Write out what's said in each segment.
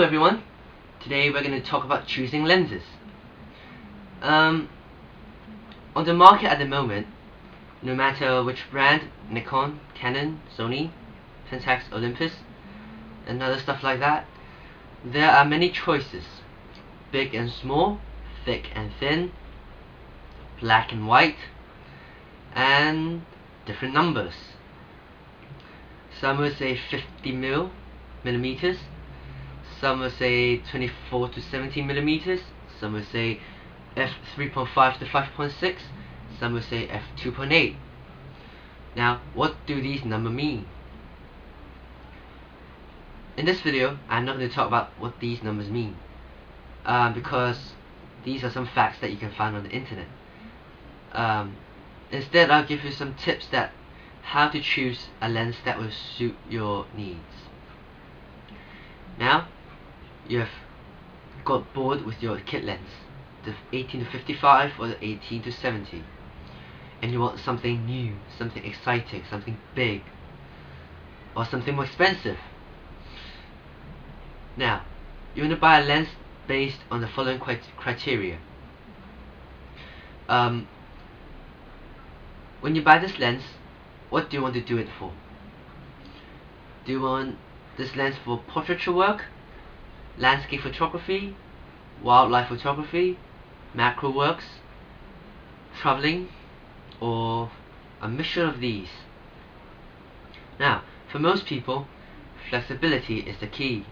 Hello everyone, today we're going to talk about choosing lenses. On the market at the moment, no matter which brand, Nikon, Canon, Sony, Pentax, Olympus, and other stuff like that, there are many choices. Big and small, thick and thin, black and white, and different numbers. Some will say 50 millimeters, some will say 24 to 70 millimeters, some will say f3.5 to 5.6, some will say f2.8. Now, what do these numbers mean? In this video, I'm not going to talk about what these numbers mean, because these are some facts that you can find on the internet. Instead, I'll give you some tips that how to choose a lens that will suit your needs. Now, you have got bored with your kit lens, the 18 to 55 or the 18 to 70, and you want something new, something exciting, something big, or something more expensive. Now, you want to buy a lens based on the following criteria. When you buy this lens, what do you want to do it for? Do you want this lens for portraiture work, landscape photography, wildlife photography, macro works, traveling, or a mixture of these? Now, for most people, flexibility is the key.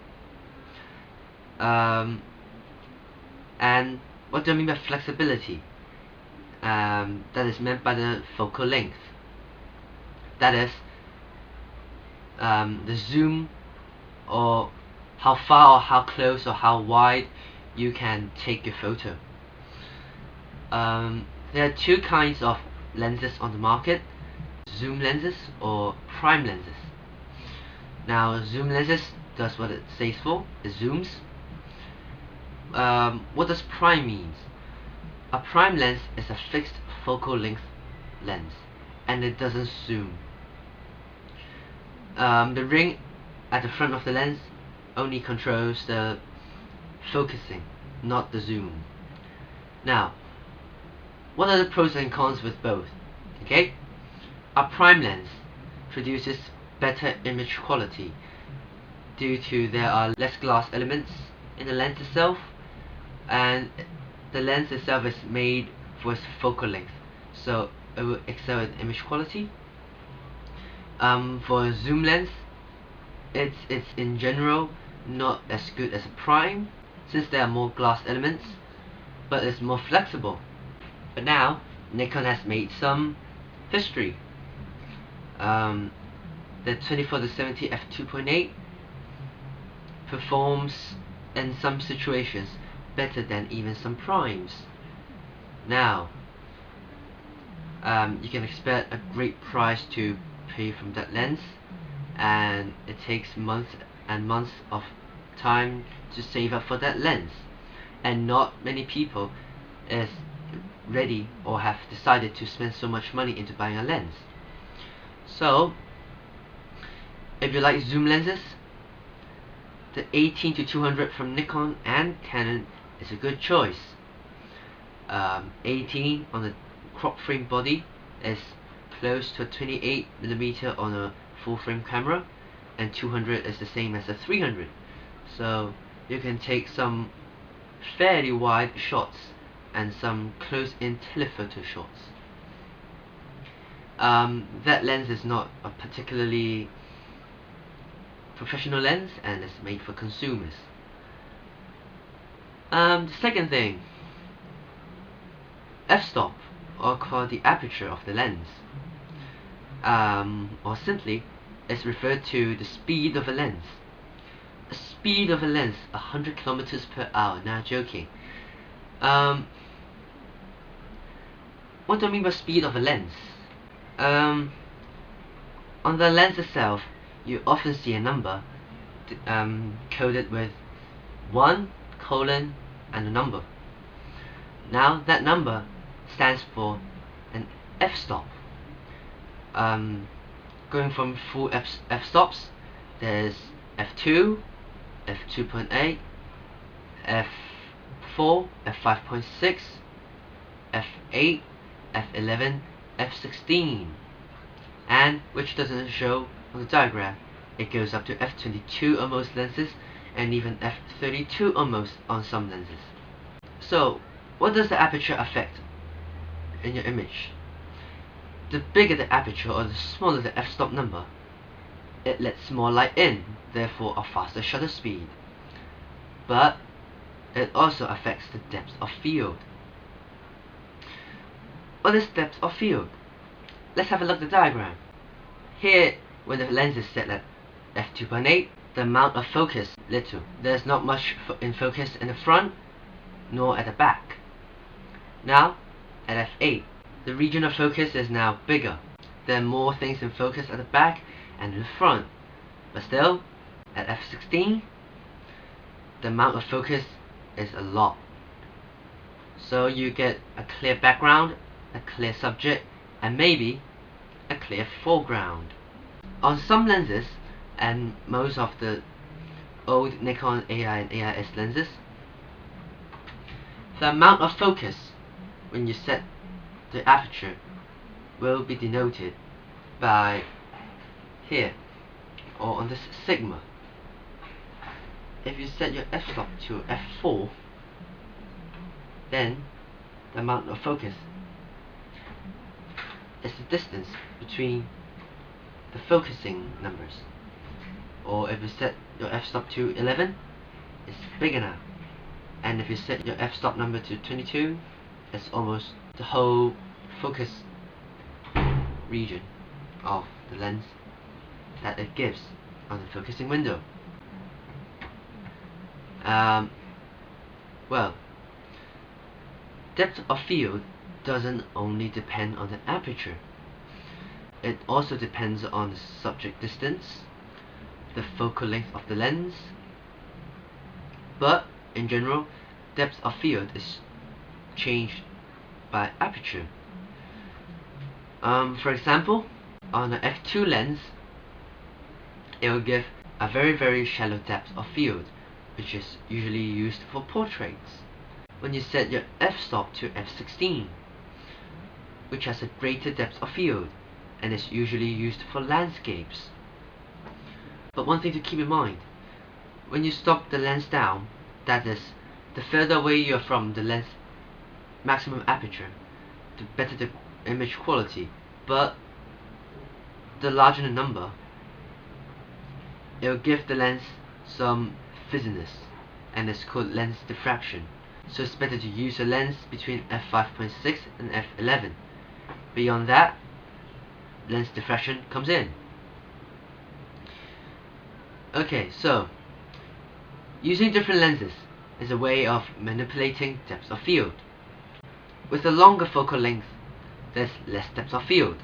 And what do I mean by flexibility? That is meant by the focal length. That is the zoom, or how far or how close or how wide you can take your photo. There are two kinds of lenses on the market: zoom lenses or prime lenses. Now, zoom lenses does what it says for, it zooms. What does prime mean? A prime lens is a fixed focal length lens, and it doesn't zoom. The ring at the front of the lens only controls the focusing, not the zoom. Now, what are the pros and cons with both? Okay, a prime lens produces better image quality due to there are less glass elements in the lens itself, and the lens itself is made for its focal length, so it will excel in image quality. For a zoom lens, it's in general not as good as a prime, since there are more glass elements, but it's more flexible. But now, Nikon has made some history. The 24 to 70 f2.8 performs in some situations better than even some primes. Now, you can expect a great price to pay from that lens, and it takes months and months of time to save up for that lens, and not many people is ready or have decided to spend so much money into buying a lens. So, if you like zoom lenses, the 18 to 200 from Nikon and Canon is a good choice. 18 on the crop frame body is close to a 28mm on a full frame camera, and 200 is the same as a 300, so you can take some fairly wide shots and some close-in telephoto shots. That lens is not a particularly professional lens, and it's made for consumers. The second thing, f-stop, or called the aperture of the lens, or simply is referred to the speed of a lens. The speed of a lens, 100 kilometers per hour. Now, joking. What do I mean by speed of a lens? On the lens itself, you often see a number coded with 1, colon, and a number. Now, that number stands for an f-stop. Going from full f-stops, there's f2, f2.8, f4, f5.6, f8, f11, f16, and which doesn't show on the diagram, it goes up to f22 on most lenses and even f32 almost on some lenses. So what does the aperture affect in your image? The bigger the aperture or the smaller the f-stop number, it lets more light in, therefore a faster shutter speed. But it also affects the depth of field. What is depth of field? Let's have a look at the diagram. Here, when the lens is set at f2.8, the amount of focus little. There's not much in focus in the front, nor at the back. Now, at f8, the region of focus is now bigger. There are more things in focus at the back and in the front. But still, at f16, the amount of focus is a lot. So you get a clear background, a clear subject, and maybe a clear foreground. On some lenses, and most of the old Nikon AI and AIS lenses, the amount of focus when you set the aperture will be denoted by here, or on this sigma. If you set your f-stop to f4, then the amount of focus is the distance between the focusing numbers. Or if you set your f-stop to 11, it's bigger now. And if you set your f-stop number to 22, it's almost the whole focus region of the lens that it gives on the focusing window. Well, depth of field doesn't only depend on the aperture. It also depends on the subject distance, the focal length of the lens, but in general, depth of field is changed by aperture. For example, on an f2 lens, it will give a very shallow depth of field, which is usually used for portraits. When you set your f-stop to f16, which has a greater depth of field and is usually used for landscapes. But one thing to keep in mind, when you stop the lens down, that is, the further away you are from the lens maximum aperture, the better the image quality, but the larger the number, it will give the lens some fizziness, and it's called lens diffraction. So it's better to use a lens between f5.6 and f11. Beyond that, lens diffraction comes in. Okay, so using different lenses is a way of manipulating depth of field. With a longer focal length, there's less depth of field,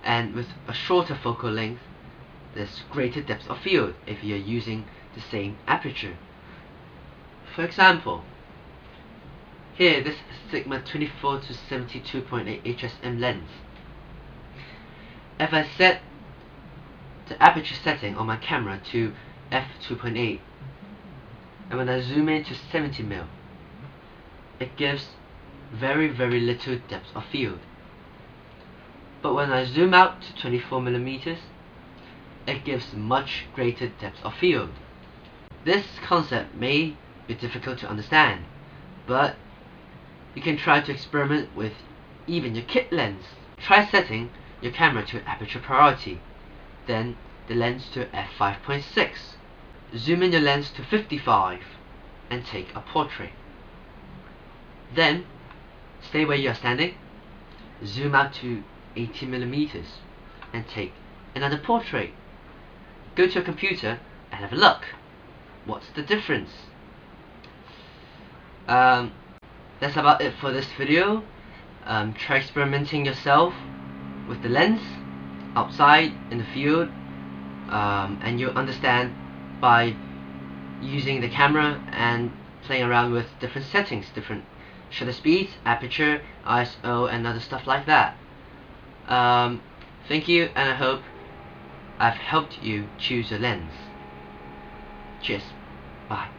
and with a shorter focal length, there's greater depth of field if you're using the same aperture. For example, here this Sigma 24 to 72.8 HSM lens. If I set the aperture setting on my camera to f2.8, and when I zoom in to 70mm, it gives very little depth of field. But when I zoom out to 24mm, it gives much greater depth of field. This concept may be difficult to understand, but you can try to experiment with even your kit lens. Try setting your camera to aperture priority, then the lens to f5.6. Zoom in your lens to 55 and take a portrait. Then stay where you are standing, zoom out to 80mm and take another portrait. Go to your computer and have a look. What's the difference? That's about it for this video. Try experimenting yourself with the lens outside in the field, and you'll understand by using the camera and playing around with different settings, different shutter speeds, aperture, ISO, and other stuff like that. Thank you, and I hope I've helped you choose a lens. Cheers. Bye.